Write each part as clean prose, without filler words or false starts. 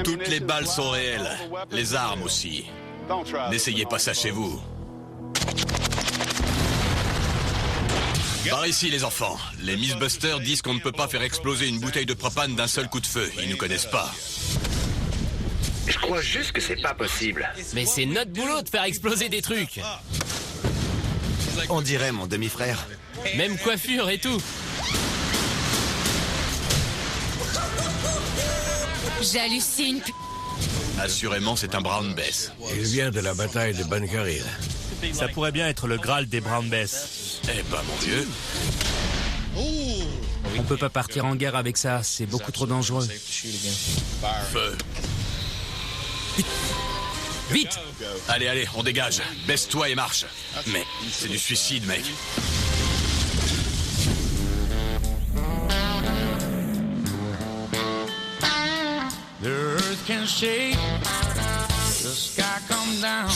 Toutes les balles sont réelles, les armes aussi. N'essayez pas ça chez vous. Par ici, les enfants. Les Mythbusters disent qu'on ne peut pas faire exploser une bouteille de propane d'un seul coup de feu. Ils nous connaissent pas. Je crois juste que c'est pas possible. Mais c'est notre boulot de faire exploser des trucs. On dirait mon demi-frère. Même coiffure et tout. J'hallucine. Assurément, c'est un Brown Bess. Il vient de la bataille de Bunker Hill. Ça pourrait bien être le Graal des Brown Bess. Eh ben, mon Dieu. On peut pas partir en guerre avec ça, c'est beaucoup trop dangereux. Feu. Vite! Allez, allez, on dégage. Baisse-toi et marche. Mais c'est du suicide, mec. The earth can shake, the sky come down,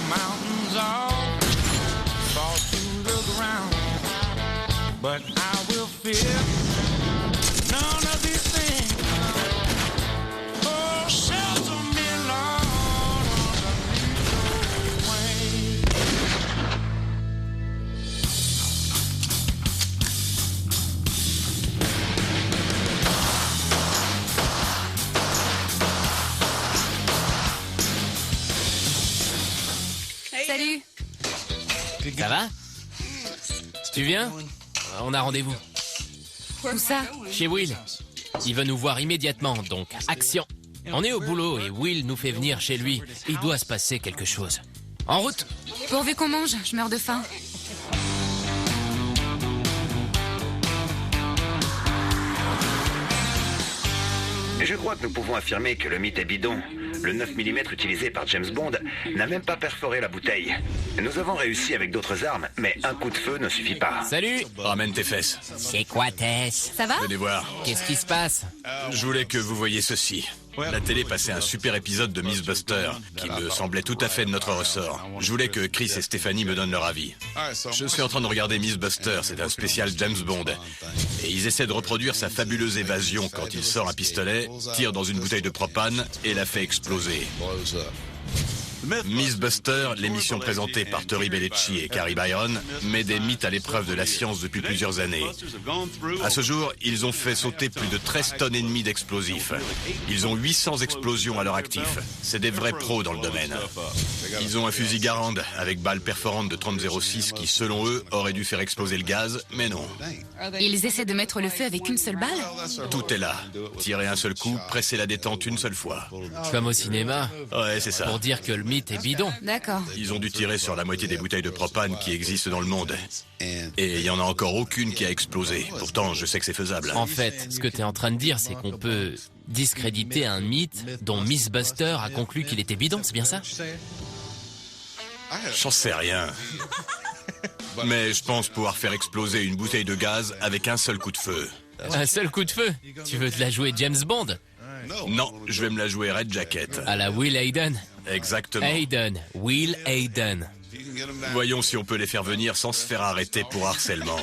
mountains all fall to the ground, but I will fear none of these things. Oh, shelter me, Lord, underneath your wings. Salut. Ça va? Tu viens? On a rendez-vous. Où ça? Chez Will. Il veut nous voir immédiatement, donc action. On est au boulot et Will nous fait venir chez lui. Il doit se passer quelque chose. En route! Pourvu qu'on mange, je meurs de faim. Je crois que nous pouvons affirmer que le mythe est bidon. Le 9 mm utilisé par James Bond n'a même pas perforé la bouteille. Nous avons réussi avec d'autres armes, mais un coup de feu ne suffit pas. Salut! Ramène tes fesses. C'est quoi, Tess? Ça va? Venez voir. Qu'est-ce qui se passe? Je voulais que vous voyiez ceci. La télé passait un super épisode de Mythbusters qui me semblait tout à fait de notre ressort. Je voulais que Chris et Stéphanie me donnent leur avis. Je suis en train de regarder Mythbusters, c'est un spécial James Bond. Et ils essaient de reproduire sa fabuleuse évasion quand il sort un pistolet, tire dans une bouteille de propane et la fait exploser. Mythbusters, l'émission présentée par Terry Bellecci et Carrie Byron, met des mythes à l'épreuve de la science depuis plusieurs années. À ce jour, ils ont fait sauter plus de 13 tonnes et demie d'explosifs. Ils ont 800 explosions à leur actif. C'est des vrais pros dans le domaine. Ils ont un fusil Garand avec balle perforante de 30-06 qui, selon eux, aurait dû faire exploser le gaz, mais non. Ils essaient de mettre le feu avec une seule balle? Tout est là. Tirer un seul coup, presser la détente une seule fois. Comme au cinéma. Ouais, c'est ça. Pour dire que le mythe est bidon. D'accord. Ils ont dû tirer sur la moitié des bouteilles de propane qui existent dans le monde. Et il y en a encore aucune qui a explosé. Pourtant, je sais que c'est faisable. En fait, ce que t'es en train de dire, c'est qu'on peut discréditer un mythe dont Mythbusters a conclu qu'il était bidon, c'est bien ça? J'en sais rien. Mais je pense pouvoir faire exploser une bouteille de gaz avec un seul coup de feu. Un seul coup de feu? Tu veux te la jouer James Bond? Non, je vais me la jouer Red Jacket. À la Will Hayden? Exactement. Hayden. Will Hayden. Voyons si on peut les faire venir sans se faire arrêter pour harcèlement.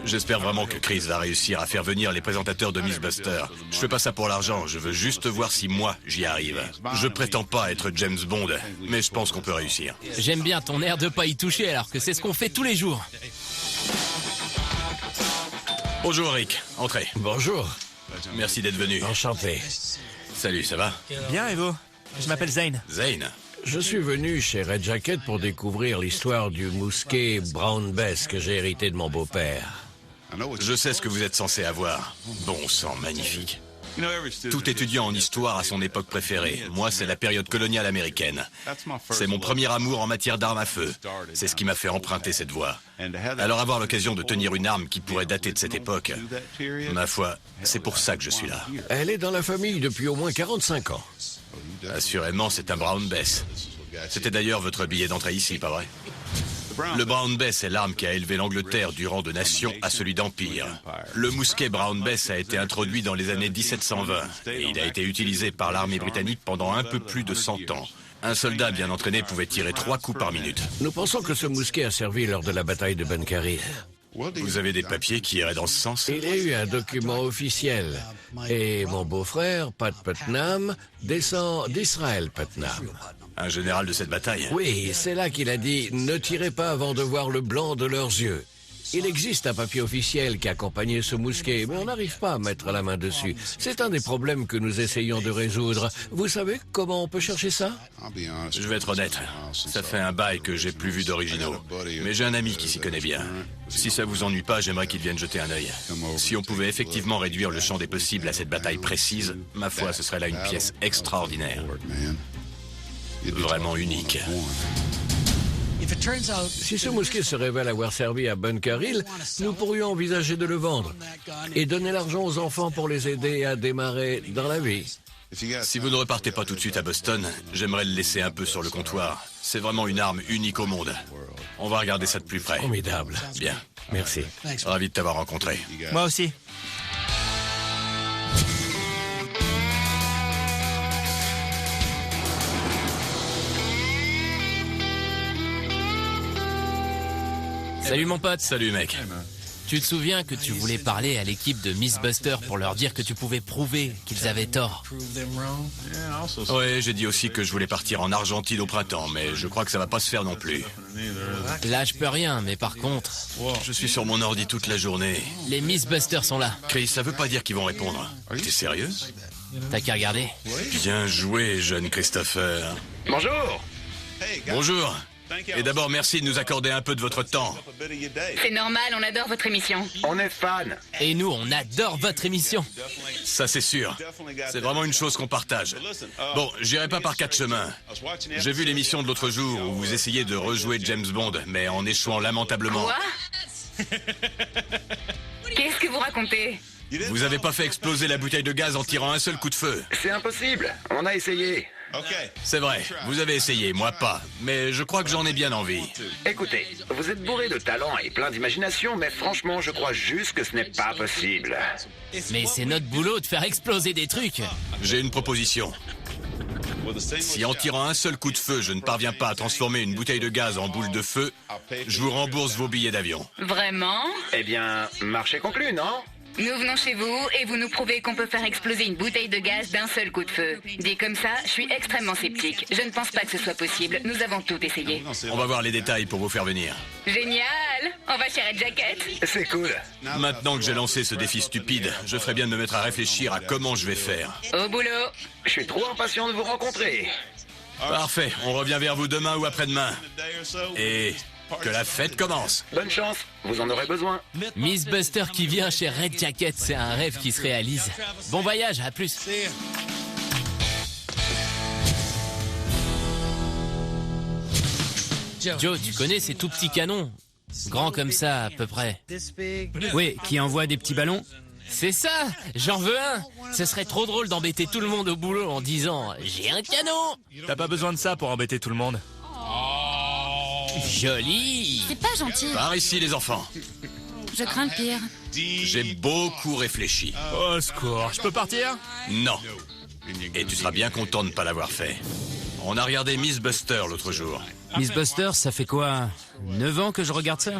J'espère vraiment que Chris va réussir à faire venir les présentateurs de Mythbusters. Je fais pas ça pour l'argent, je veux juste voir si moi, j'y arrive. Je prétends pas être James Bond, mais je pense qu'on peut réussir. J'aime bien ton air de pas y toucher alors que c'est ce qu'on fait tous les jours. Bonjour Rick, entrez. Bonjour. Merci d'être venu. Enchanté. Salut, ça va? Bien, et vous? Je m'appelle Zane. Zane? Je suis venu chez Red Jacket pour découvrir l'histoire du mousquet Brown Bess que j'ai hérité de mon beau-père. Je sais ce que vous êtes censé avoir. Bon sang, magnifique. Tout étudiant en histoire a son époque préférée. Moi, c'est la période coloniale américaine. C'est mon premier amour en matière d'armes à feu. C'est ce qui m'a fait emprunter cette voie. Alors avoir l'occasion de tenir une arme qui pourrait dater de cette époque, ma foi, c'est pour ça que je suis là. Elle est dans la famille depuis au moins 45 ans. Assurément, c'est un Brown Bess. C'était d'ailleurs votre billet d'entrée ici, pas vrai? Le Brown Bess est l'arme qui a élevé l'Angleterre du rang de nation à celui d'empire. Le mousquet Brown Bess a été introduit dans les années 1720 et il a été utilisé par l'armée britannique pendant un peu plus de 100 ans. Un soldat bien entraîné pouvait tirer 3 coups par minute. Nous pensons que ce mousquet a servi lors de la bataille de Bunker Hill. Vous avez des papiers qui iraient dans ce sens? Il y a eu un document officiel. Et mon beau-frère, Pat Putnam, descend d'Israël Putnam. Un général de cette bataille? Oui, c'est là qu'il a dit « Ne tirez pas avant de voir le blanc de leurs yeux ». Il existe un papier officiel qui accompagnait ce mousquet, mais on n'arrive pas à mettre la main dessus. C'est un des problèmes que nous essayons de résoudre. Vous savez comment on peut chercher ça? Je vais être honnête, ça fait un bail que j'ai plus vu d'originaux. Mais j'ai un ami qui s'y connaît bien. Si ça vous ennuie pas, j'aimerais qu'il vienne jeter un œil. Si on pouvait effectivement réduire le champ des possibles à cette bataille précise, ma foi, ce serait là une pièce extraordinaire. Vraiment unique. Si ce mousquet se révèle avoir servi à Bunker Hill, nous pourrions envisager de le vendre et donner l'argent aux enfants pour les aider à démarrer dans la vie. Si vous ne repartez pas tout de suite à Boston, j'aimerais le laisser un peu sur le comptoir. C'est vraiment une arme unique au monde. On va regarder ça de plus près. Formidable. Bien. Merci. Ravi de t'avoir rencontré. Moi aussi. Salut mon pote. Salut mec. Tu te souviens que tu voulais parler à l'équipe de Miss Buster pour leur dire que tu pouvais prouver qu'ils avaient tort? Ouais, j'ai dit aussi que je voulais partir en Argentine au printemps, mais je crois que ça va pas se faire non plus. Là, je peux rien, mais par contre... Je suis sur mon ordi toute la journée. Les Miss Buster sont là. Chris, ça veut pas dire qu'ils vont répondre. T'es sérieux? T'as qu'à regarder. Bien joué, jeune Christopher. Bonjour. Bonjour. Et d'abord, merci de nous accorder un peu de votre temps. C'est normal, on adore votre émission. On est fans. Et nous, on adore votre émission. Ça, c'est sûr. C'est vraiment une chose qu'on partage. Bon, j'irai pas par quatre chemins. J'ai vu l'émission de l'autre jour où vous essayez de rejouer James Bond, mais en échouant lamentablement. Quoi? Qu'est-ce que vous racontez? Vous avez pas fait exploser la bouteille de gaz en tirant un seul coup de feu. C'est impossible. On a essayé. C'est vrai, vous avez essayé, moi pas. Mais je crois que j'en ai bien envie. Écoutez, vous êtes bourré de talent et plein d'imagination, mais franchement, je crois juste que ce n'est pas possible. Mais c'est notre boulot de faire exploser des trucs. J'ai une proposition. Si en tirant un seul coup de feu, je ne parviens pas à transformer une bouteille de gaz en boule de feu, je vous rembourse vos billets d'avion. Vraiment? Eh bien, marché conclu, non? Nous venons chez vous et vous nous prouvez qu'on peut faire exploser une bouteille de gaz d'un seul coup de feu. Dit comme ça, je suis extrêmement sceptique. Je ne pense pas que ce soit possible. Nous avons tout essayé. On va voir les détails pour vous faire venir. Génial! On va chez Red Jacket. C'est cool. Maintenant que j'ai lancé ce défi stupide, je ferais bien de me mettre à réfléchir à comment je vais faire. Au boulot. Je suis trop impatient de vous rencontrer. Parfait, on revient vers vous demain ou après-demain. Et que la fête commence. Bonne chance, vous en aurez besoin. Miss Buster qui vient chez Red Jacket, c'est un rêve qui se réalise. Bon voyage, à plus. Joe, tu connais ces tout petits canons? Grands comme ça, à peu près. Oui, qui envoie des petits ballons. C'est ça, j'en veux un. Ce serait trop drôle d'embêter tout le monde au boulot en disant « J'ai un canon !» T'as pas besoin de ça pour embêter tout le monde. Joli. C'est pas gentil. Par ici, les enfants. Je crains le pire. J'ai beaucoup réfléchi. Oh, secours, je peux partir? Non. Et tu seras bien content de ne pas l'avoir fait. On a regardé Miss Buster l'autre jour. Miss Buster, ça fait quoi? 9 ans que je regarde ça?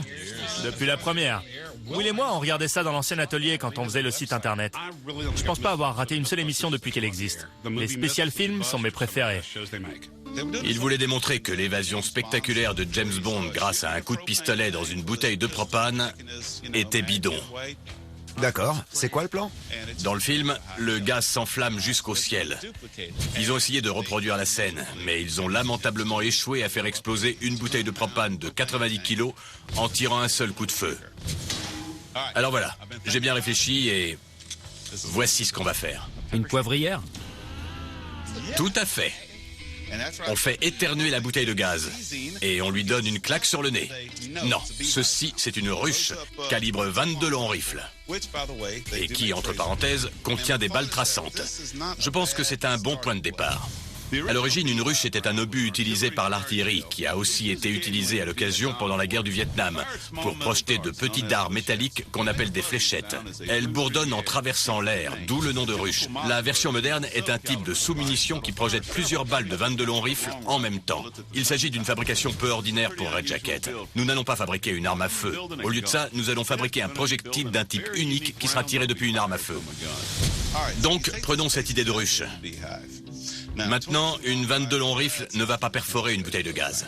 Depuis la première. Will et moi, on regardait ça dans l'ancien atelier quand on faisait le site internet. Je pense pas avoir raté une seule émission depuis qu'elle existe. Les spécial films sont mes préférés. Il voulait démontrer que l'évasion spectaculaire de James Bond grâce à un coup de pistolet dans une bouteille de propane était bidon. D'accord, c'est quoi le plan? Dans le film, le gaz s'enflamme jusqu'au ciel. Ils ont essayé de reproduire la scène, mais ils ont lamentablement échoué à faire exploser une bouteille de propane de 90 kilos en tirant un seul coup de feu. Alors voilà, j'ai bien réfléchi et voici ce qu'on va faire. Une poivrière? Tout à fait. On fait éternuer la bouteille de gaz et on lui donne une claque sur le nez. Non, ceci c'est une ruche, calibre 22 long rifle. Et qui, entre parenthèses, contient des balles traçantes. Je pense que c'est un bon point de départ. À l'origine, une ruche était un obus utilisé par l'artillerie, qui a aussi été utilisé à l'occasion pendant la guerre du Vietnam, pour projeter de petits dards métalliques qu'on appelle des fléchettes. Elles bourdonnent en traversant l'air, d'où le nom de ruche. La version moderne est un type de sous-munition qui projette plusieurs balles de 22 longs rifles en même temps. Il s'agit d'une fabrication peu ordinaire pour Red Jacket. Nous n'allons pas fabriquer une arme à feu. Au lieu de ça, nous allons fabriquer un projectile d'un type unique qui sera tiré depuis une arme à feu. Donc, prenons cette idée de ruche. Maintenant, une 22 long rifle ne va pas perforer une bouteille de gaz.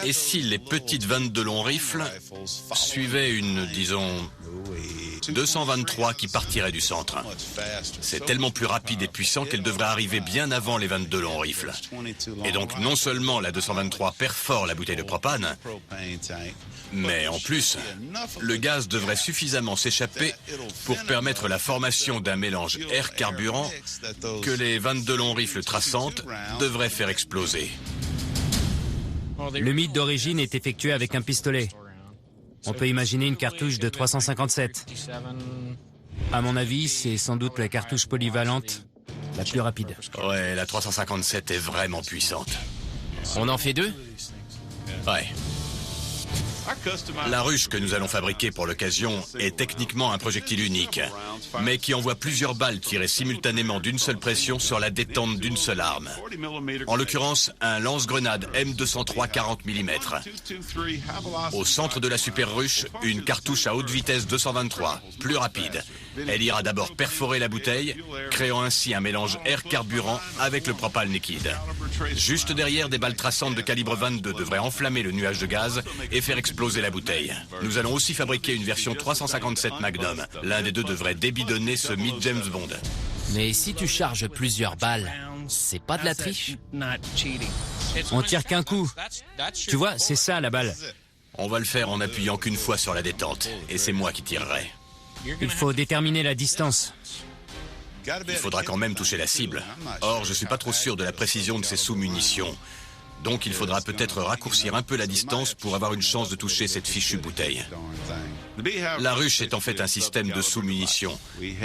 Et si les petites 22 longs rifles suivaient une, disons, 223 qui partirait du centre? C'est tellement plus rapide et puissant qu'elle devrait arriver bien avant les 22 longs rifles. Et donc, non seulement la 223 perfore la bouteille de propane, mais en plus, le gaz devrait suffisamment s'échapper pour permettre la formation d'un mélange air-carburant que les 22 longs rifles traçantes devraient faire exploser. Le mythe d'origine est effectué avec un pistolet. On peut imaginer une cartouche de 357. À mon avis, c'est sans doute la cartouche polyvalente la plus rapide. Ouais, la 357 est vraiment puissante. On en fait deux? Ouais. La ruche que nous allons fabriquer pour l'occasion est techniquement un projectile unique, mais qui envoie plusieurs balles tirées simultanément d'une seule pression sur la détente d'une seule arme. En l'occurrence, un lance-grenade M203 40 mm. Au centre de la super ruche, une cartouche à haute vitesse 223, plus rapide. Elle ira d'abord perforer la bouteille, créant ainsi un mélange air-carburant avec le propane liquide. Juste derrière, des balles traçantes de calibre 22 devraient enflammer le nuage de gaz et faire exploser la bouteille. Nous allons aussi fabriquer une version 357 Magnum. L'un des deux devrait débidonner ce mythe James Bond. Mais si tu charges plusieurs balles, c'est pas de la triche? On tire qu'un coup. Tu vois, c'est ça la balle. On va le faire en appuyant qu'une fois sur la détente, et c'est moi qui tirerai. Il faut déterminer la distance. Il faudra quand même toucher la cible. Or, je suis pas trop sûr de la précision de ces sous-munitions. Donc il faudra peut-être raccourcir un peu la distance pour avoir une chance de toucher cette fichue bouteille. La ruche est en fait un système de sous-munitions.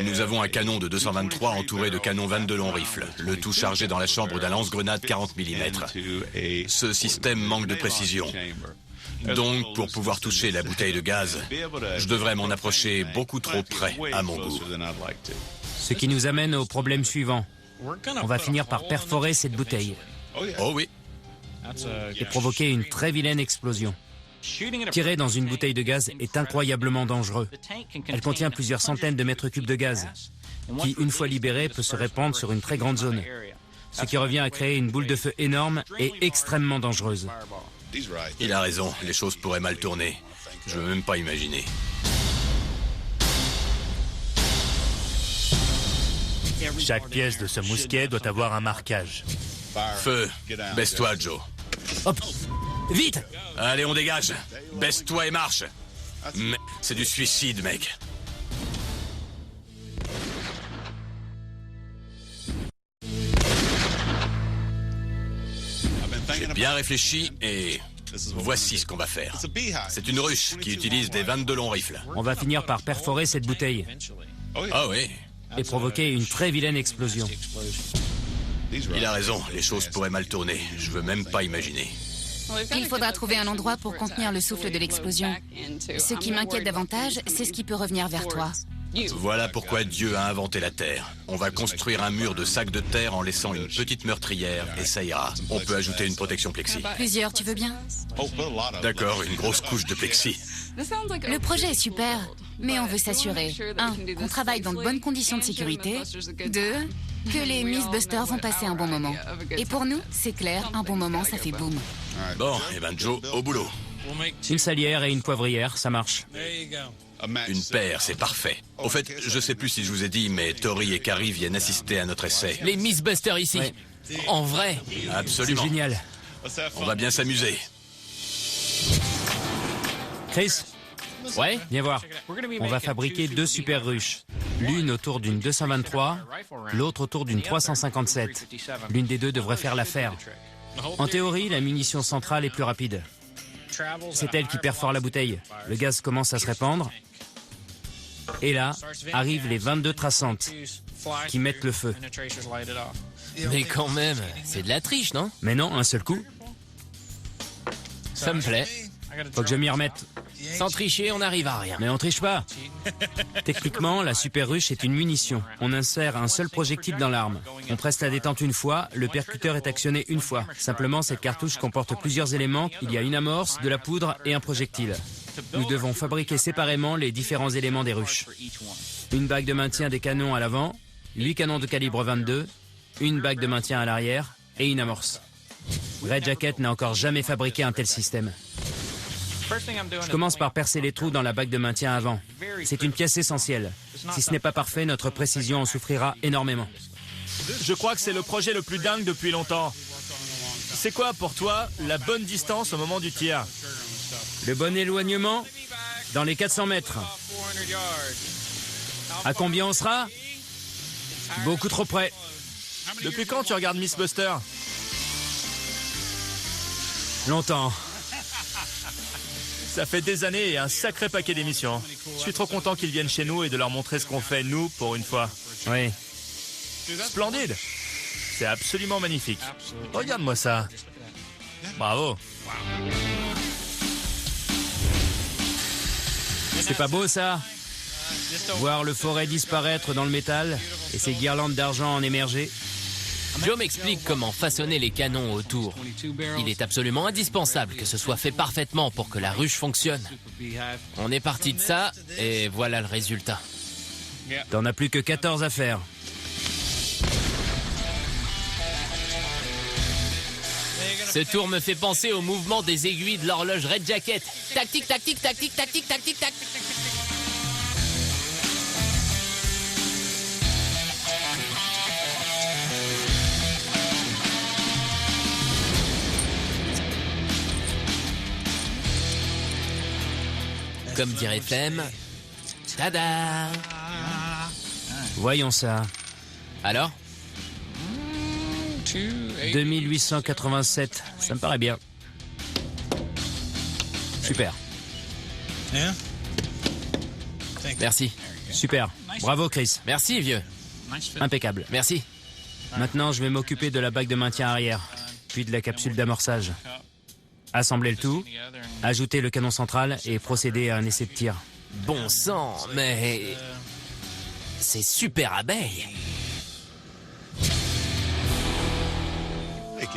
Nous avons un canon de 223 entouré de canons 22 longs rifles, le tout chargé dans la chambre d'un lance-grenade 40 mm. Ce système manque de précision. Donc, pour pouvoir toucher la bouteille de gaz, je devrais m'en approcher beaucoup trop près à mon goût. Ce qui nous amène au problème suivant. On va finir par perforer cette bouteille. Oh oui. Et provoquer une très vilaine explosion. Tirer dans une bouteille de gaz est incroyablement dangereux. Elle contient plusieurs centaines de mètres cubes de gaz, qui, une fois libéré, peut se répandre sur une très grande zone. Ce qui revient à créer une boule de feu énorme et extrêmement dangereuse. Il a raison, les choses pourraient mal tourner. Je veux même pas imaginer. Chaque pièce de ce mousquet doit avoir un marquage. Feu, baisse-toi, Joe. Hop, vite! Allez, on dégage. Baisse-toi et marche. Mais c'est du suicide, mec. J'ai bien réfléchi et voici ce qu'on va faire. C'est une ruche qui utilise des 22 longs rifles. On va finir par perforer cette bouteille Ah oui, et provoquer une très vilaine explosion. il a raison, les choses pourraient mal tourner. Je veux même pas imaginer. Il faudra trouver un endroit pour contenir le souffle de l'explosion. Ce qui m'inquiète davantage, c'est ce qui peut revenir vers toi. Voilà pourquoi Dieu a inventé la terre. On va construire un mur de sacs de terre en laissant une petite meurtrière et ça ira. On peut ajouter une protection plexi. Plusieurs, tu veux bien? D'accord, une grosse couche de plexi. Le projet est super, mais on veut s'assurer 1. Qu'on travaille dans de bonnes conditions de sécurité. 2. Que les Mythbusters vont passer un bon moment. Et pour nous, c'est clair, un bon moment, ça fait boum. Bon, et ben Joe, au boulot. Une salière et une poivrière, ça marche. Une paire, c'est parfait. Au fait, je sais plus si je vous ai dit, mais Tori et Carrie viennent assister à notre essai. Les Mythbusters ici. Ouais. En vrai. C'est Absolument. génial. On va bien s'amuser. Chris, Ouais? viens voir. On va fabriquer 2 super ruches. L'une autour d'une 223, l'autre autour d'une 357. L'une des deux devrait faire l'affaire. En théorie, la munition centrale est plus rapide. C'est elle qui perfore la bouteille. Le gaz commence à se répandre. Et là, arrivent les 22 traçantes qui mettent le feu. Mais quand même, c'est de la triche, non? Mais non, un seul coup. Ça me plaît. Faut que je m'y remette. Sans tricher, on n'arrive à rien. Mais on triche pas. Techniquement, la super ruche est une munition. On insère un seul projectile dans l'arme. On presse la détente une fois, le percuteur est actionné une fois. Simplement, cette cartouche comporte plusieurs éléments. Il y a une amorce, de la poudre et un projectile. Nous devons fabriquer séparément les différents éléments des ruches. Une bague de maintien des canons à l'avant, 8 canons de calibre 22, une bague de maintien à l'arrière et une amorce. Red Jacket n'a encore jamais fabriqué un tel système. Je commence par percer les trous dans la bague de maintien avant. C'est une pièce essentielle. Si ce n'est pas parfait, notre précision en souffrira énormément. Je crois que c'est le projet le plus dingue depuis longtemps. C'est quoi pour toi la bonne distance au moment du tir? Le bon éloignement, dans les 400 mètres. À combien on sera? Beaucoup trop près. Depuis quand tu regardes Miss Buster? Longtemps. Ça fait des années et un sacré paquet d'émissions. Je suis trop content qu'ils viennent chez nous et de leur montrer ce qu'on fait, nous, pour une fois. Oui. Splendide. C'est absolument magnifique. Regarde-moi ça. Bravo. C'est pas beau, ça? Voir le forêt disparaître dans le métal et ses guirlandes d'argent en émerger. Joe m'explique comment façonner les canons autour. Il est absolument indispensable que ce soit fait parfaitement pour que la ruche fonctionne. On est parti de ça, et voilà le résultat. T'en as plus que 14 à faire. Ce tour me fait penser au mouvement des aiguilles de l'horloge Red Jacket. Tactique, tactique, tactique, tactique, tactique, tactique. Comme dirait Femme, tada! Voyons ça. Alors? 2887, ça me paraît bien. Super. Merci. Super. Bravo, Chris. Merci, vieux. Impeccable. Merci. Maintenant, je vais m'occuper de la bague de maintien arrière, puis de la capsule d'amorçage. Assembler le tout, ajouter le canon central et procéder à un essai de tir. Bon sang, mais... c'est super abeille.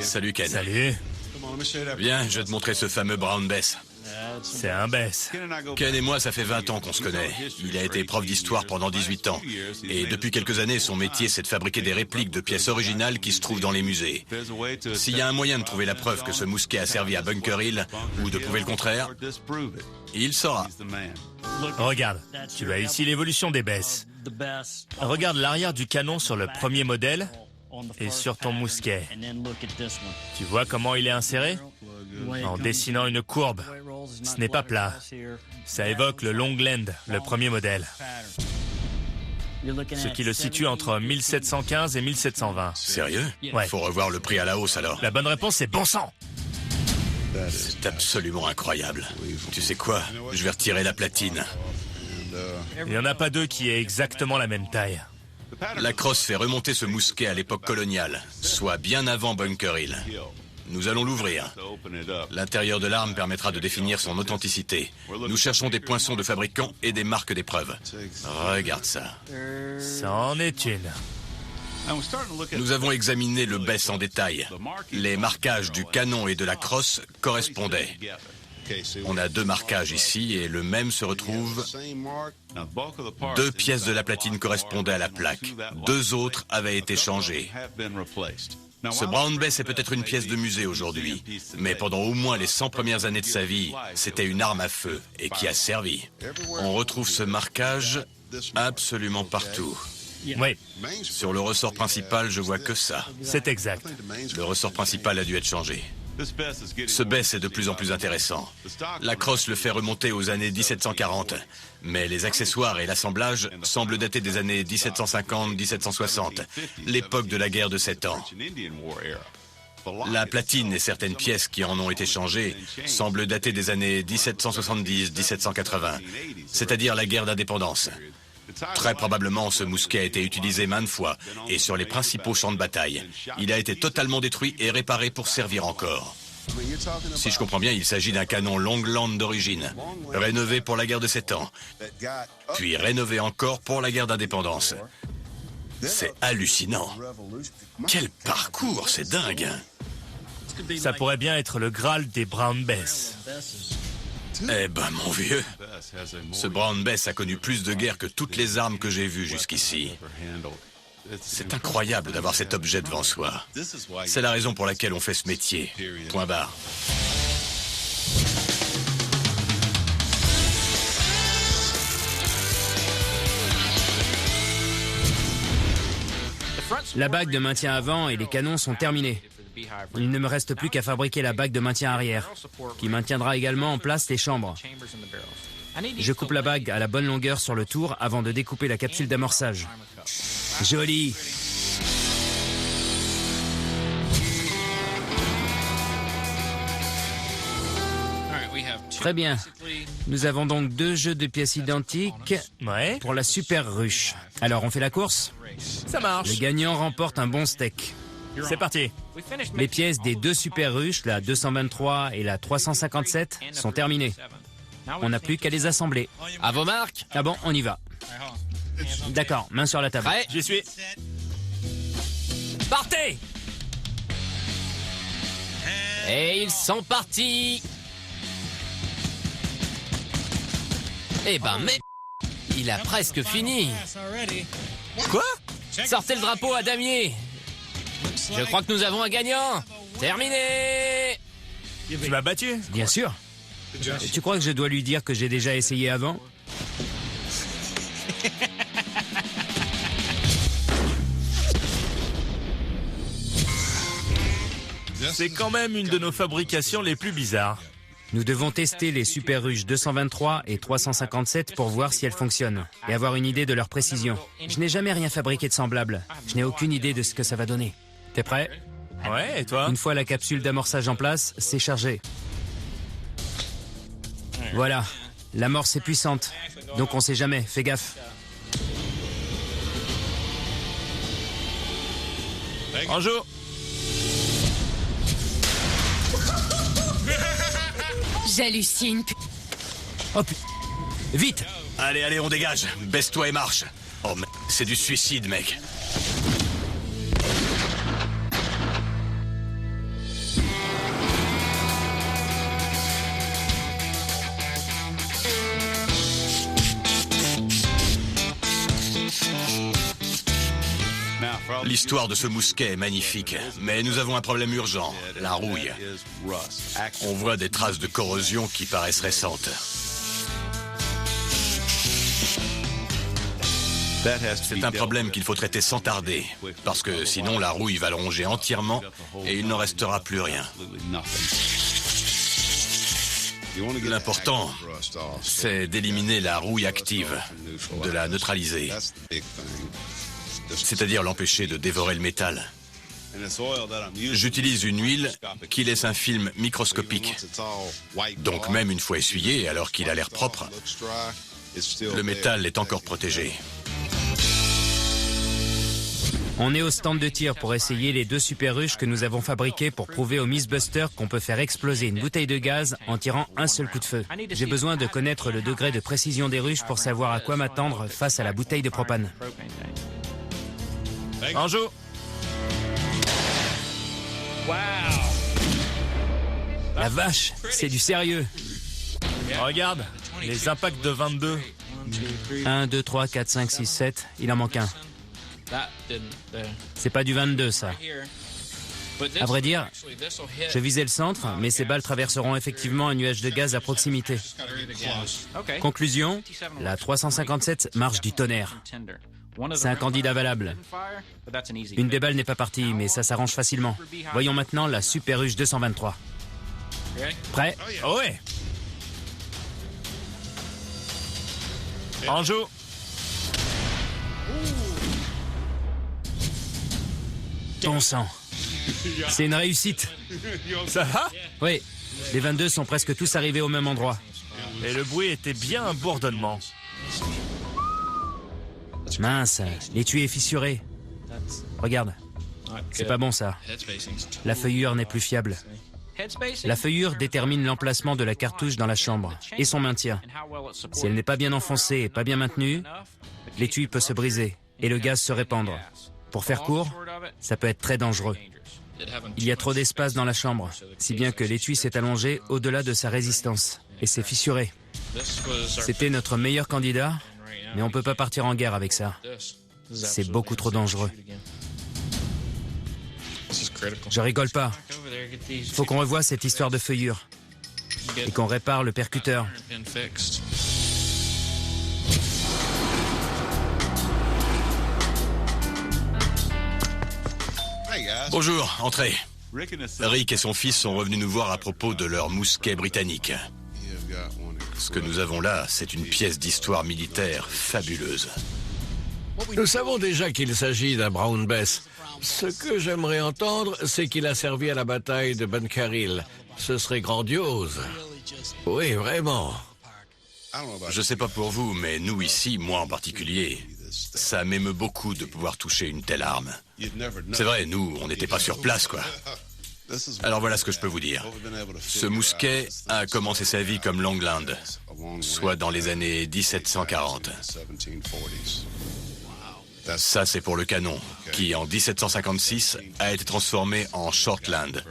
Salut Ken. Salut. Viens, je vais te montrer ce fameux Brown Bess. C'est un Bess. Ken et moi, ça fait 20 ans qu'on se connaît. Il a été prof d'histoire pendant 18 ans. Et depuis quelques années, son métier, c'est de fabriquer des répliques de pièces originales qui se trouvent dans les musées. S'il y a un moyen de trouver la preuve que ce mousquet a servi à Bunker Hill, ou de prouver le contraire, il saura. Regarde, tu as ici l'évolution des Bess. Regarde l'arrière du canon sur le premier modèle et sur ton mousquet. Tu vois comment il est inséré? En dessinant une courbe. Ce n'est pas plat. Ça évoque le Longland, le premier modèle. Ce qui le situe entre 1715 et 1720. Sérieux? Ouais. Faut revoir le prix à la hausse alors. La bonne réponse, c'est bon sang. C'est absolument incroyable. Tu sais quoi? Je vais retirer la platine. Il n'y en a pas deux qui aient exactement la même taille. La crosse fait remonter ce mousquet à l'époque coloniale, soit bien avant Bunker Hill. Nous allons l'ouvrir. L'intérieur de l'arme permettra de définir son authenticité. Nous cherchons des poinçons de fabricants et des marques d'épreuve. Regarde ça. Ça en est une. Nous avons examiné le Bess en détail. Les marquages du canon et de la crosse correspondaient. On a deux marquages ici et le même se retrouve. 2 pièces de la platine correspondaient à la plaque. 2 autres avaient été changées. Ce Brown Bess est peut-être une pièce de musée aujourd'hui, mais pendant au moins les 100 premières années de sa vie, c'était une arme à feu et qui a servi. On retrouve ce marquage absolument partout. Oui, Sur le ressort principal, je vois que ça. c'est exact. Le ressort principal a dû être changé. Ce Bess est de plus en plus intéressant. La crosse le fait remonter aux années 1740, mais les accessoires et l'assemblage semblent dater des années 1750-1760, l'époque de la guerre de 7 ans. La platine et certaines pièces qui en ont été changées semblent dater des années 1770-1780, c'est-à-dire la guerre d'indépendance. Très probablement, ce mousquet a été utilisé maintes fois, et sur les principaux champs de bataille. Il a été totalement détruit et réparé pour servir encore. Si je comprends bien, il s'agit d'un canon Longland d'origine, rénové pour la guerre de 7 ans, puis rénové encore pour la guerre d'indépendance. C'est hallucinant. Quel parcours, c'est dingue. Ça pourrait bien être le Graal des Brown Bess. Eh ben, mon vieux, ce Brown Bess a connu plus de guerres que toutes les armes que j'ai vues jusqu'ici. C'est incroyable d'avoir cet objet devant soi. C'est la raison pour laquelle on fait ce métier. Point barre. La bague de maintien avant et les canons sont terminés. Il ne me reste plus qu'à fabriquer la bague de maintien arrière, qui maintiendra également en place les chambres. Je coupe la bague à la bonne longueur sur le tour avant de découper la capsule d'amorçage. Joli! Très bien. Nous avons donc 2 jeux de pièces identiques pour la super ruche. Alors, on fait la course? Ça marche. Le gagnant remporte un bon steak. C'est parti. Les pièces des 2 super ruches, la 223 et la 357, sont terminées. On n'a plus qu'à les assembler. À vos marques. Ah bon, on y va. D'accord, main sur la table. Prêt? J'y suis. Partez! Et ils sont partis. Eh ben, mais... Il a presque fini. Quoi? Sortez le drapeau à damier. Je crois que nous avons un gagnant. Terminé. Tu m'as battu? Bien sûr. Tu crois que je dois lui dire que j'ai déjà essayé avant? C'est quand même une de nos fabrications les plus bizarres. Nous devons tester les Super Ruches 223 et 357 pour voir si elles fonctionnent et avoir une idée de leur précision. Je n'ai jamais rien fabriqué de semblable. Je n'ai aucune idée de ce que ça va donner. T'es prêt? Ouais, et toi? Une fois la capsule d'amorçage en place, c'est chargé. Voilà. L'amorce est puissante. Donc on sait jamais. Fais gaffe. En joue. J'hallucine. Hop. Vite. Allez, allez, on dégage. Baisse-toi et marche. Oh, mais c'est du suicide, mec. L'histoire de ce mousquet est magnifique, mais nous avons un problème urgent, la rouille. On voit des traces de corrosion qui paraissent récentes. C'est un problème qu'il faut traiter sans tarder, parce que sinon la rouille va le ronger entièrement et il n'en restera plus rien. L'important, c'est d'éliminer la rouille active, de la neutraliser. C'est-à-dire l'empêcher de dévorer le métal. J'utilise une huile qui laisse un film microscopique. Donc même une fois essuyé, alors qu'il a l'air propre, le métal est encore protégé. On est au stand de tir pour essayer les 2 super ruches que nous avons fabriquées pour prouver aux Mythbusters qu'on peut faire exploser une bouteille de gaz en tirant un seul coup de feu. J'ai besoin de connaître le degré de précision des ruches pour savoir à quoi m'attendre face à la bouteille de propane. En joue. La vache, c'est du sérieux. Regarde, les impacts de 22. 1, 2, 3, 4, 5, 6, 7. Il en manque un. C'est pas du 22, ça. À vrai dire, je visais le centre, mais ces balles traverseront effectivement un nuage de gaz à proximité. Conclusion, la 357 marche du tonnerre. C'est un candidat valable. Une des balles n'est pas partie, mais ça s'arrange facilement. Voyons maintenant la Super Ruche 223. Prêt? Oh ouais. En joue. Ton sang. C'est une réussite. Ça va? Oui, les 22 sont presque tous arrivés au même endroit. Et le bruit était bien un bourdonnement. Mince, l'étui est fissuré. Regarde, c'est pas bon ça. La feuillure n'est plus fiable. La feuillure détermine l'emplacement de la cartouche dans la chambre et son maintien. Si elle n'est pas bien enfoncée et pas bien maintenue, l'étui peut se briser et le gaz se répandre. Pour faire court, ça peut être très dangereux. Il y a trop d'espace dans la chambre, si bien que l'étui s'est allongé au-delà de sa résistance et s'est fissuré. C'était notre meilleur candidat, mais on ne peut pas partir en guerre avec ça. C'est beaucoup trop dangereux. Je rigole pas. Il faut qu'on revoie cette histoire de feuillure et qu'on répare le percuteur. Bonjour, entrez. Rick et son fils sont revenus nous voir à propos de leur mousquet britannique. Ce que nous avons là, c'est une pièce d'histoire militaire fabuleuse. Nous savons déjà qu'il s'agit d'un Brown Bess. Ce que j'aimerais entendre, c'est qu'il a servi à la bataille de Bunker Hill. Ce serait grandiose. Oui, vraiment. Je sais pas pour vous, mais nous ici, moi en particulier, ça m'émeut beaucoup de pouvoir toucher une telle arme. C'est vrai, nous, on n'était pas sur place, quoi. Alors voilà ce que je peux vous dire. Ce mousquet a commencé sa vie comme Longland, soit dans les années 1740. Ça, c'est pour le canon, qui en 1756 a été transformé en Shortland.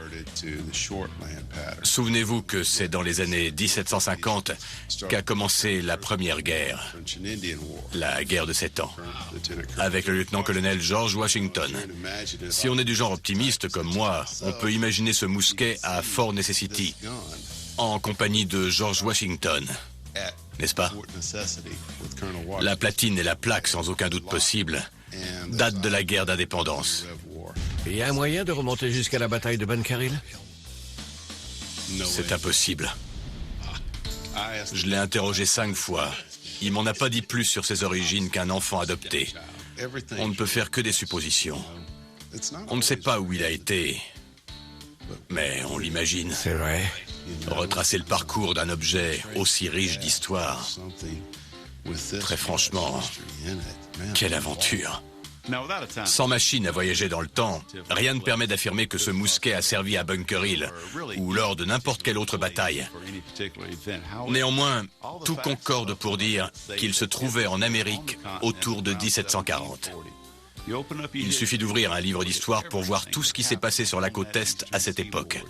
Souvenez-vous que c'est dans les années 1750 qu'a commencé la première guerre, la guerre de 7 ans, avec le lieutenant-colonel George Washington. Si on est du genre optimiste comme moi, on peut imaginer ce mousquet à Fort Necessity, en compagnie de George Washington. N'est-ce pas? La platine et la plaque, sans aucun doute possible, datent de la guerre d'indépendance. Il y a un moyen de remonter jusqu'à la bataille de Bunker Hill? C'est impossible. Je l'ai interrogé 5 fois. Il m'en a pas dit plus sur ses origines qu'un enfant adopté. On ne peut faire que des suppositions. On ne sait pas où il a été, mais on l'imagine. C'est vrai. Retracer le parcours d'un objet aussi riche d'histoire. Très franchement, quelle aventure. Sans machine à voyager dans le temps, rien ne permet d'affirmer que ce mousquet a servi à Bunker Hill ou lors de n'importe quelle autre bataille. Néanmoins, tout concorde pour dire qu'il se trouvait en Amérique autour de 1740. Il suffit d'ouvrir un livre d'histoire pour voir tout ce qui s'est passé sur la côte Est à cette époque.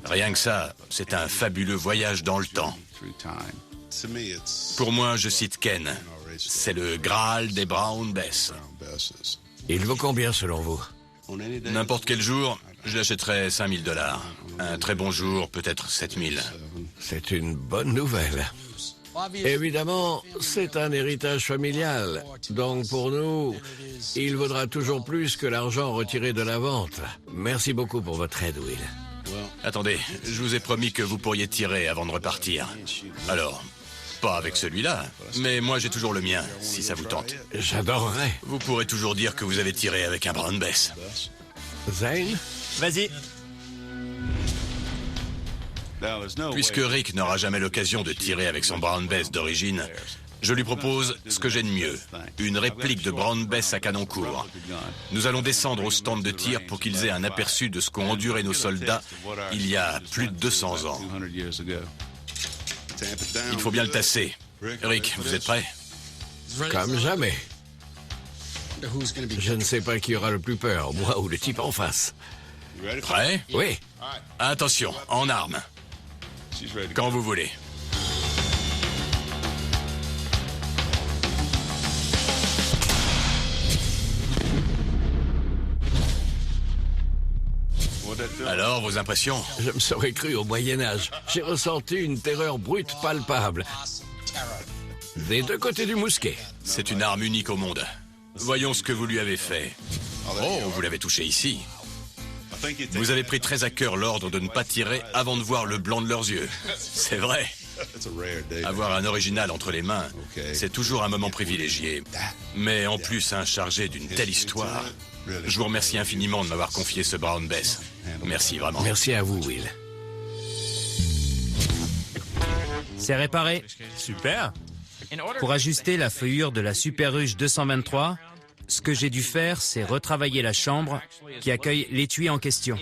Rien que ça, c'est un fabuleux voyage dans le temps. Pour moi, je cite Ken. C'est le Graal des Brown Bess. Il vaut combien selon vous? N'importe quel jour, je l'achèterais $5 000. Un très bon jour, peut-être 7 000. C'est une bonne nouvelle. Évidemment, c'est un héritage familial. Donc pour nous, il vaudra toujours plus que l'argent retiré de la vente. Merci beaucoup pour votre aide, Will. Attendez, je vous ai promis que vous pourriez tirer avant de repartir. Alors, pas avec celui-là, mais moi j'ai toujours le mien, si ça vous tente. J'adorerais. Vous pourrez toujours dire que vous avez tiré avec un Brown Bess. Zane? Vas-y. Puisque Rick n'aura jamais l'occasion de tirer avec son Brown Bess d'origine, je lui propose ce que j'ai de mieux, une réplique de Brown Bess à canon court. Nous allons descendre au stand de tir pour qu'ils aient un aperçu de ce qu'ont enduré nos soldats il y a plus de 200 ans. Il faut bien le tasser. Rick, vous êtes prêt? Comme jamais. Je ne sais pas qui aura le plus peur, moi ou le type en face. Prêt? Oui. Attention, en armes. Quand vous voulez. Alors, vos impressions? Je me serais cru au Moyen-Âge. J'ai ressenti une terreur brute palpable. Des deux côtés du mousquet. C'est une arme unique au monde. Voyons ce que vous lui avez fait. Oh, vous l'avez touché ici. Vous avez pris très à cœur l'ordre de ne pas tirer avant de voir le blanc de leurs yeux. C'est vrai. Avoir un original entre les mains, c'est toujours un moment privilégié. Mais en plus, chargé d'une telle histoire. Je vous remercie infiniment de m'avoir confié ce Brown Bess. Merci vraiment. Merci à vous, Will. C'est réparé. Super. Pour ajuster la feuillure de la Super Ruche 223, ce que j'ai dû faire, c'est retravailler la chambre qui accueille l'étui en question.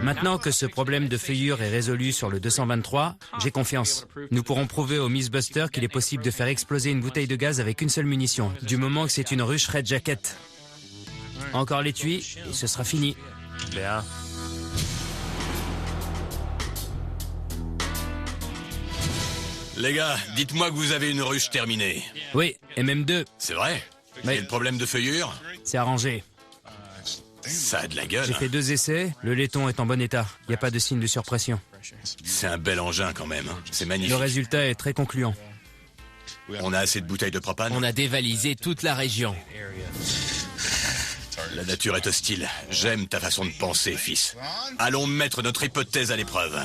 Maintenant que ce problème de feuillure est résolu sur le 223, j'ai confiance. Nous pourrons prouver aux Miss Buster qu'il est possible de faire exploser une bouteille de gaz avec une seule munition, du moment que c'est une ruche Red Jacket. Encore l'étui, et ce sera fini. Bien. Les gars, dites-moi que vous avez une ruche terminée. Oui, et même deux. C'est vrai? Oui. Et le problème de feuillure? C'est arrangé. Ça a de la gueule. J'ai fait 2 essais, le laiton est en bon état. Il n'y a pas de signe de surpression. C'est un bel engin quand même. C'est magnifique. Le résultat est très concluant. On a assez de bouteilles de propane? On a dévalisé toute la région. La nature est hostile. J'aime ta façon de penser, fils. Allons mettre notre hypothèse à l'épreuve.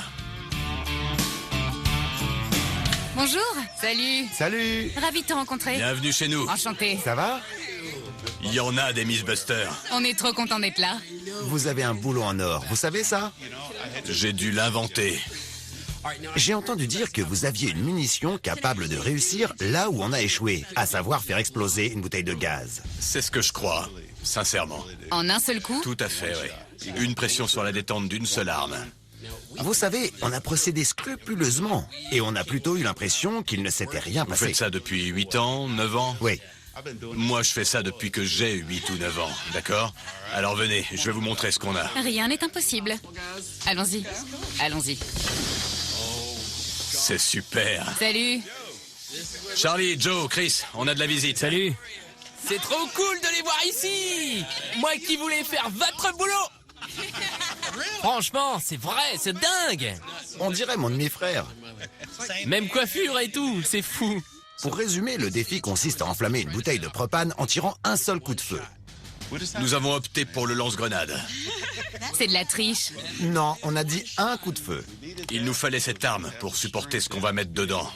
Bonjour. Salut. Salut. Ravi de te rencontrer. Bienvenue chez nous. Enchantée. Ça va? Il y en a des Miss Buster. On est trop contents d'être là. Vous avez un boulot en or, vous savez ça? J'ai dû l'inventer. J'ai entendu dire que vous aviez une munition capable de réussir là où on a échoué, à savoir faire exploser une bouteille de gaz. C'est ce que je crois, sincèrement. En un seul coup? Tout à fait, oui. Une pression sur la détente d'une seule arme. Vous savez, on a procédé scrupuleusement et on a plutôt eu l'impression qu'il ne s'était rien Vous passé. faites ça depuis 8 ans, 9 ans? Oui. Moi, je fais ça depuis que j'ai 8 ou 9 ans, d'accord? Alors venez, je vais vous montrer ce qu'on a. Rien n'est impossible. Allons-y. Allons-y. C'est super. Salut. Charlie, Joe, Chris, on a de la visite. Salut. C'est trop cool de les voir ici! Moi qui voulais faire votre boulot! Franchement, c'est vrai, c'est dingue! On dirait mon demi-frère. Même coiffure et tout, c'est fou! Pour résumer, le défi consiste à enflammer une bouteille de propane en tirant un seul coup de feu. Nous avons opté pour le lance-grenade. C'est de la triche. Non, on a dit un coup de feu. Il nous fallait cette arme pour supporter ce qu'on va mettre dedans.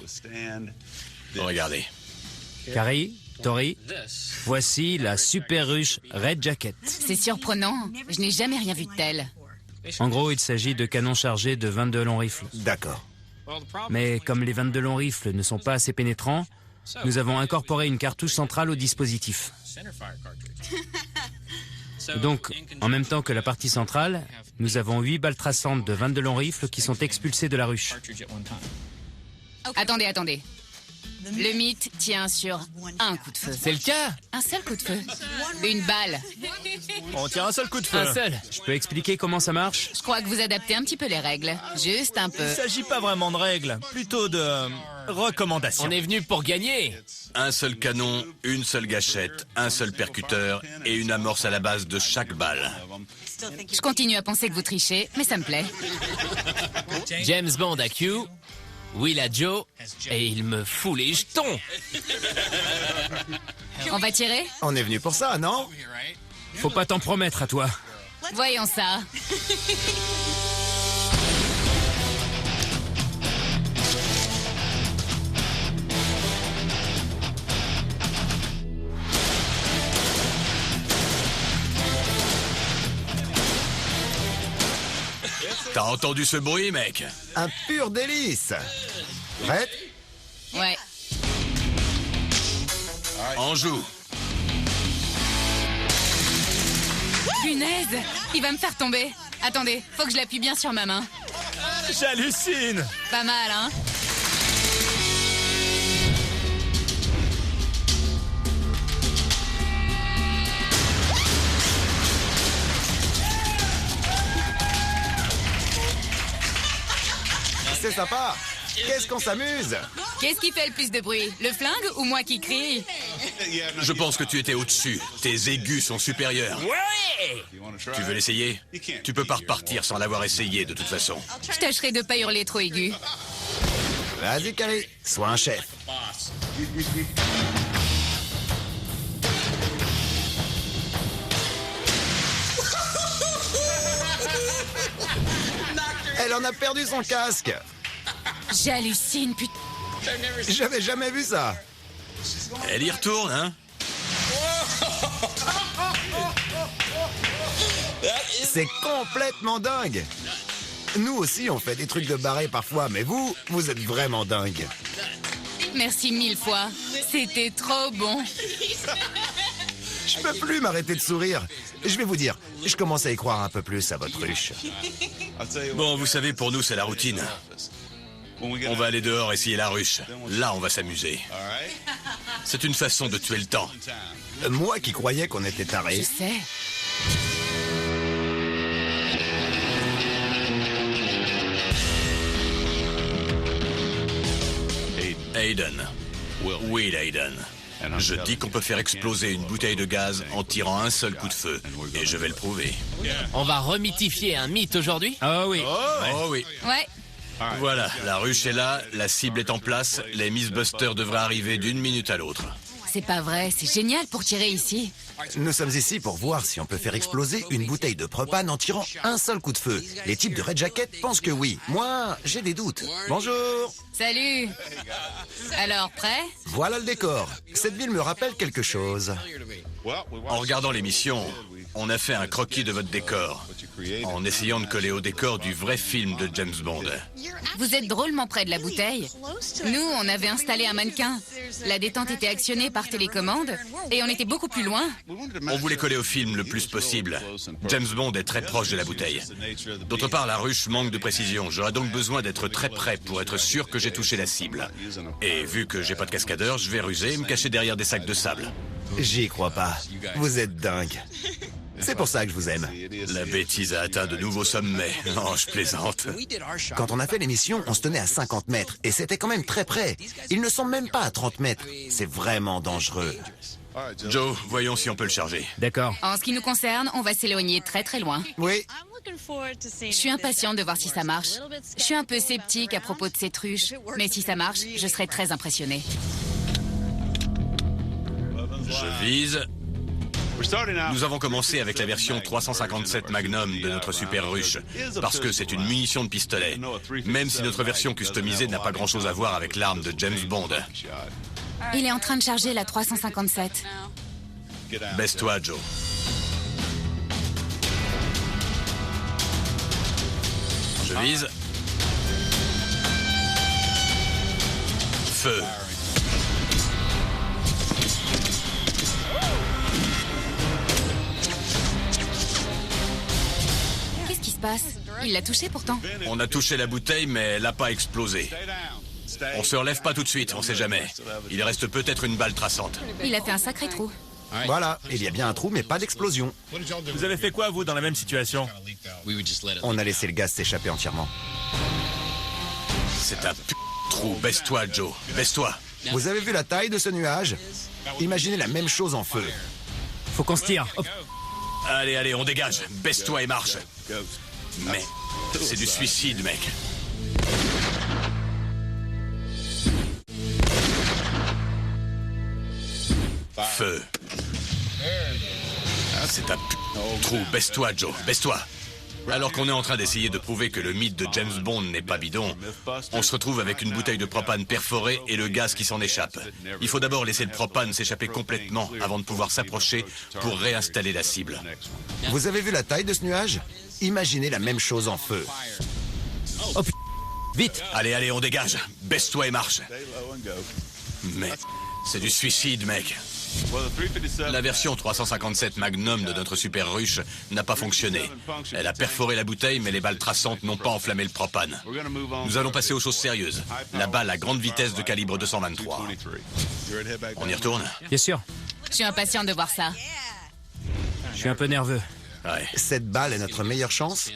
Regardez. Carrie, Tori, voici la Super Ruche Red Jacket. C'est surprenant. Je n'ai jamais rien vu de tel. En gros, il s'agit de canons chargés de 22 longs rifles. D'accord. Mais comme les 22 longs rifles ne sont pas assez pénétrants, nous avons incorporé une cartouche centrale au dispositif. Donc, en même temps que la partie centrale, nous avons 8 balles traçantes de 22 longs rifles qui sont expulsées de la ruche. Attendez. Le mythe tient sur un coup de feu. C'est le cas? Un seul coup de feu. Une balle. On tire un seul coup de feu. Un seul. Je peux expliquer comment ça marche? Je crois que vous adaptez un petit peu les règles. Juste un peu. Il ne s'agit pas vraiment de règles, plutôt de recommandations. On est venu pour gagner! Un seul canon, une seule gâchette, un seul percuteur et une amorce à la base de chaque balle. Je continue à penser que vous trichez, mais ça me plaît. James Bond à Q, Will à Joe, et il me fout les jetons! On va tirer? On est venu pour ça, non? Faut pas t'en promettre à toi. Voyons ça. T'as entendu ce bruit, mec? Un pur délice. Prête? Ouais. En joue. Punaise! Il va me faire tomber. Attendez, faut que je l'appuie bien sur ma main. J'hallucine. Pas mal, hein? C'est sympa. Qu'est-ce qu'on s'amuse? Qu'est-ce qui fait le plus de bruit? Le flingue ou moi qui crie? Je pense que tu étais au-dessus. Tes aigus sont supérieurs. Ouais! Tu veux l'essayer? Tu peux pas repartir sans l'avoir essayé de toute façon. Je tâcherai de pas hurler trop aigu. Vas-y, Carrie, sois un chef. Elle en a perdu son casque. J'hallucine, putain. J'avais jamais vu ça. Elle y retourne, hein? C'est complètement dingue. Nous aussi, on fait des trucs de barré parfois, mais vous êtes vraiment dingue. Merci 1000 fois. C'était trop bon. Je peux plus m'arrêter de sourire. Je vais vous dire, je commence à y croire un peu plus à votre ruche. Bon, vous savez, pour nous, c'est la routine. On va aller dehors essayer la ruche. Là, on va s'amuser. C'est une façon de tuer le temps. Moi qui croyais qu'on était Je tarés. sais. Aiden. Will Aiden. Je dis qu'on peut faire exploser une bouteille de gaz en tirant un seul coup de feu. Et je vais le prouver. On va remythifier un mythe aujourd'hui. Ah oui. Oh oui. Ouais. Voilà, la ruche est là, la cible est en place, les Mythbusters devraient arriver d'une minute à l'autre. C'est pas vrai, c'est génial pour tirer ici. Nous sommes ici pour voir si on peut faire exploser une bouteille de propane en tirant un seul coup de feu. Les types de Red Jacket pensent que oui. Moi, j'ai des doutes. Bonjour. Salut. Alors, prêt? Voilà le décor. Cette ville me rappelle quelque chose. En regardant l'émission, on a fait un croquis de votre décor, en essayant de coller au décor du vrai film de James Bond. Vous êtes drôlement près de la bouteille. Nous, on avait installé un mannequin. La détente était actionnée par télécommande et on était beaucoup plus loin. On voulait coller au film le plus possible. James Bond est très proche de la bouteille. D'autre part, la ruche manque de précision. J'aurais donc besoin d'être très près pour être sûr que j'ai touché la cible. Et vu que j'ai pas de cascadeur, je vais ruser et me cacher derrière des sacs de sable. J'y crois pas. Vous êtes dingue. C'est pour ça que je vous aime. La bêtise a atteint de nouveaux sommets. Non, je plaisante. Quand on a fait l'émission, on se tenait à 50 mètres. Et c'était quand même très près. Ils ne sont même pas à 30 mètres. C'est vraiment dangereux. Joe, voyons si on peut le charger. D'accord. En ce qui nous concerne, on va s'éloigner très très loin. Oui. Je suis impatiente de voir si ça marche. Je suis un peu sceptique à propos de cette ruche. Mais si ça marche, je serai très impressionnée. Je vise. Nous avons commencé avec la version 357 Magnum de notre super ruche, parce que c'est une munition de pistolet, même si notre version customisée n'a pas grand-chose à voir avec l'arme de James Bond. Il est en train de charger la 357. Baisse-toi, Joe. Je vise. Feu. Qu'est-ce qui se passe? Il l'a touché pourtant. On a touché la bouteille, mais elle n'a pas explosé. On se relève pas tout de suite, on sait jamais. Il reste peut-être une balle traçante. Il a fait un sacré trou. Voilà, il y a bien un trou, mais pas d'explosion. Vous avez fait quoi, vous, dans la même situation? On a laissé le gaz s'échapper entièrement. C'est un trou. Baisse-toi, Joe. Baisse-toi. Vous avez vu la taille de ce nuage? Imaginez la même chose en feu. Faut qu'on se tire. Hop. Allez, allez, on dégage. Baisse-toi et marche. Mais c'est du suicide, mec. Feu. C'est un trou. Baisse-toi, Joe. Baisse-toi. Alors qu'on est en train d'essayer de prouver que le mythe de James Bond n'est pas bidon, on se retrouve avec une bouteille de propane perforée et le gaz qui s'en échappe. Il faut d'abord laisser le propane s'échapper complètement avant de pouvoir s'approcher pour réinstaller la cible. Vous avez vu la taille de ce nuage? Imaginez la même chose en feu. Oh putain. Vite. Allez, allez, on dégage. Baisse-toi et marche. Mais c'est du suicide, mec. La version 357 Magnum de notre super ruche n'a pas fonctionné. Elle a perforé la bouteille, mais les balles traçantes n'ont pas enflammé le propane. Nous allons passer aux choses sérieuses. La balle à grande vitesse de calibre 223. On y retourne? Bien sûr. Je suis impatiente de voir ça. Je suis un peu nerveux. Ouais. Cette balle est notre meilleure chance?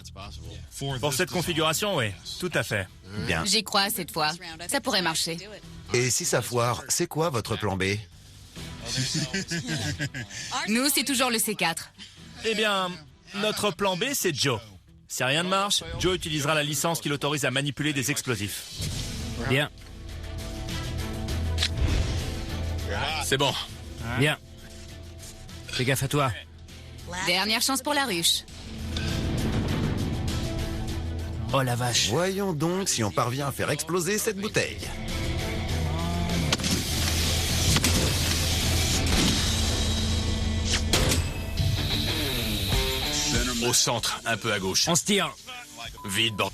Pour cette configuration, oui. Tout à fait. Bien. J'y crois cette fois. Ça pourrait marcher. Et si ça foire, c'est quoi votre plan B? Nous, c'est toujours le C4. Eh bien, notre plan B, c'est Joe. Si rien ne marche, Joe utilisera la licence qui l'autorise à manipuler des explosifs. Bien. C'est bon. Bien. Fais gaffe à toi. Dernière chance pour la ruche. Oh la vache. Voyons donc si on parvient à faire exploser cette bouteille. Au centre, un peu à gauche. On se tire. Vite, bon.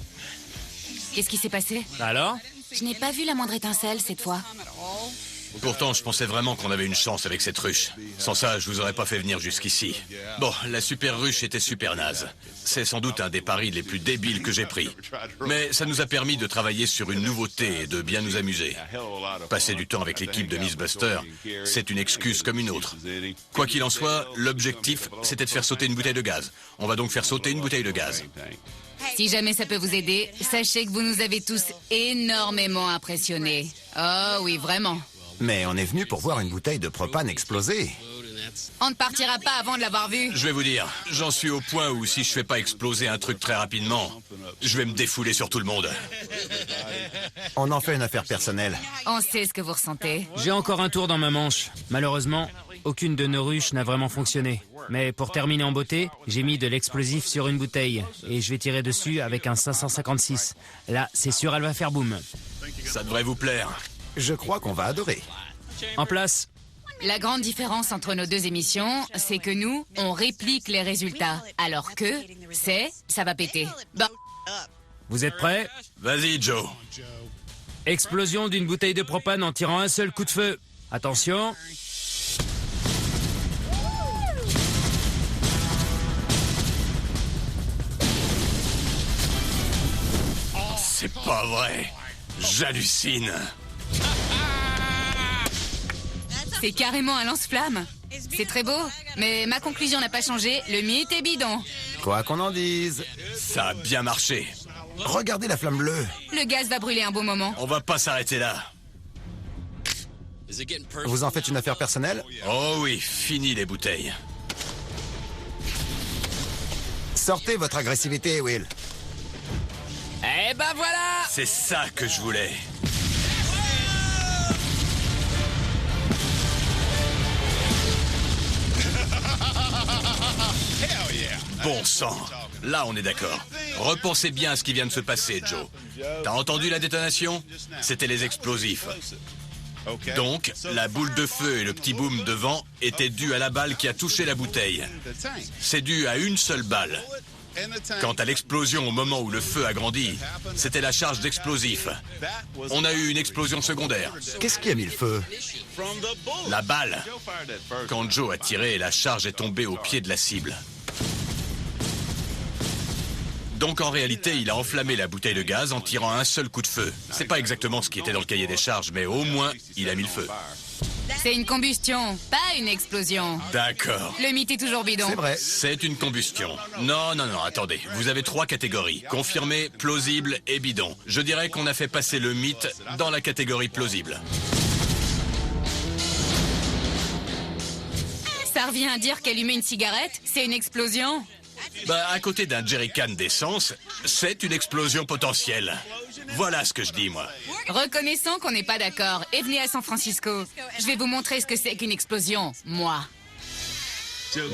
Qu'est-ce qui s'est passé? Alors? Je n'ai pas vu la moindre étincelle cette fois. Pourtant, je pensais vraiment qu'on avait une chance avec cette ruche. Sans ça, je vous aurais pas fait venir jusqu'ici. Bon, la super ruche était super naze. C'est sans doute un des paris les plus débiles que j'ai pris. Mais ça nous a permis de travailler sur une nouveauté et de bien nous amuser. Passer du temps avec l'équipe de Miss Buster, c'est une excuse comme une autre. Quoi qu'il en soit, l'objectif, c'était de faire sauter une bouteille de gaz. On va donc faire sauter une bouteille de gaz. Si jamais ça peut vous aider, sachez que vous nous avez tous énormément impressionnés. Oh oui, vraiment. Mais on est venu pour voir une bouteille de propane exploser. On ne partira pas avant de l'avoir vue. Je vais vous dire, j'en suis au point où si je fais pas exploser un truc très rapidement, je vais me défouler sur tout le monde. On en fait une affaire personnelle. On sait ce que vous ressentez. J'ai encore un tour dans ma manche. Malheureusement, aucune de nos ruches n'a vraiment fonctionné. Mais pour terminer en beauté, j'ai mis de l'explosif sur une bouteille. Et je vais tirer dessus avec un 556. Là, c'est sûr, elle va faire boum. Ça devrait vous plaire. Je crois qu'on va adorer. En place. La grande différence entre nos deux émissions, c'est que nous, on réplique les résultats. Alors que, ça va péter. Bon. Vous êtes prêts? Vas-y, Joe. Explosion d'une bouteille de propane en tirant un seul coup de feu. Attention. C'est pas vrai. J'hallucine. C'est carrément un lance-flamme. C'est très beau, mais ma conclusion n'a pas changé. Le mythe est bidon. Quoi qu'on en dise. Ça a bien marché. Regardez la flamme bleue. Le gaz va brûler un beau moment. On va pas s'arrêter là. Vous en faites une affaire personnelle? Oh oui, fini les bouteilles. Sortez votre agressivité, Will. Eh ben voilà! C'est ça que je voulais. Bon sang, là on est d'accord. Repensez bien à ce qui vient de se passer, Joe. T'as entendu la détonation? C'était les explosifs. Donc, la boule de feu et le petit boom devant étaient dus à la balle qui a touché la bouteille. C'est dû à une seule balle. Quant à l'explosion au moment où le feu a grandi, c'était la charge d'explosifs. On a eu une explosion secondaire. Qu'est-ce qui a mis le feu? La balle. Quand Joe a tiré, la charge est tombée au pied de la cible. Donc en réalité, il a enflammé la bouteille de gaz en tirant un seul coup de feu. C'est pas exactement ce qui était dans le cahier des charges, mais au moins, il a mis le feu. C'est une combustion, pas une explosion. D'accord. Le mythe est toujours bidon. C'est vrai. C'est une combustion. Non, attendez. Vous avez 3 catégories. Confirmé, plausible et bidon. Je dirais qu'on a fait passer le mythe dans la catégorie plausible. Ça revient à dire qu'allumer une cigarette, c'est une explosion. Bah, à côté d'un jerrycan d'essence, c'est une explosion potentielle. Voilà ce que je dis, moi. Reconnaissons qu'on n'est pas d'accord et venez à San Francisco. Je vais vous montrer ce que c'est qu'une explosion, moi.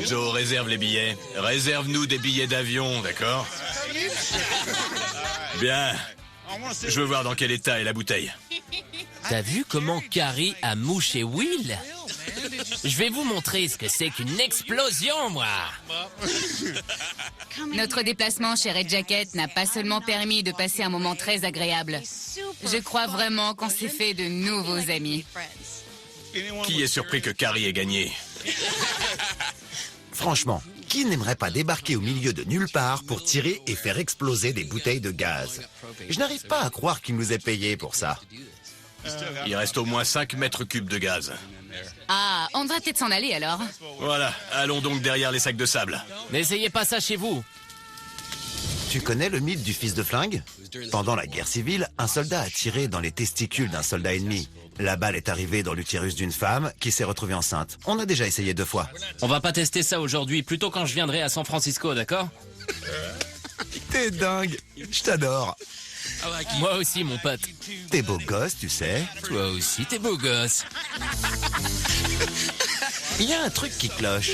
Joe, réserve les billets. Réserve-nous des billets d'avion, d'accord? Bien. Je veux voir dans quel état est la bouteille. T'as vu comment Carrie a mouché Will? Je vais vous montrer ce que c'est qu'une explosion, moi. Notre déplacement chez Red Jacket n'a pas seulement permis de passer un moment très agréable. Je crois vraiment qu'on s'est fait de nouveaux amis. Qui est surpris que Carrie ait gagné? Franchement, qui n'aimerait pas débarquer au milieu de nulle part pour tirer et faire exploser des bouteilles de gaz? Je n'arrive pas à croire qu'il nous ait payé pour ça. Il reste au moins 5 mètres cubes de gaz. Ah, on devrait peut-être s'en aller alors. Voilà, allons donc derrière les sacs de sable. N'essayez pas ça chez vous. Tu connais le mythe du fils de flingue? Pendant la guerre civile, un soldat a tiré dans les testicules d'un soldat ennemi. La balle est arrivée dans l'utérus d'une femme qui s'est retrouvée enceinte. On a déjà essayé 2 fois. On va pas tester ça aujourd'hui, plutôt quand je viendrai à San Francisco, d'accord? T'es dingue, je t'adore. Moi aussi, mon pote. T'es beau gosse, tu sais. Toi aussi, t'es beau gosse. Il y a un truc qui cloche.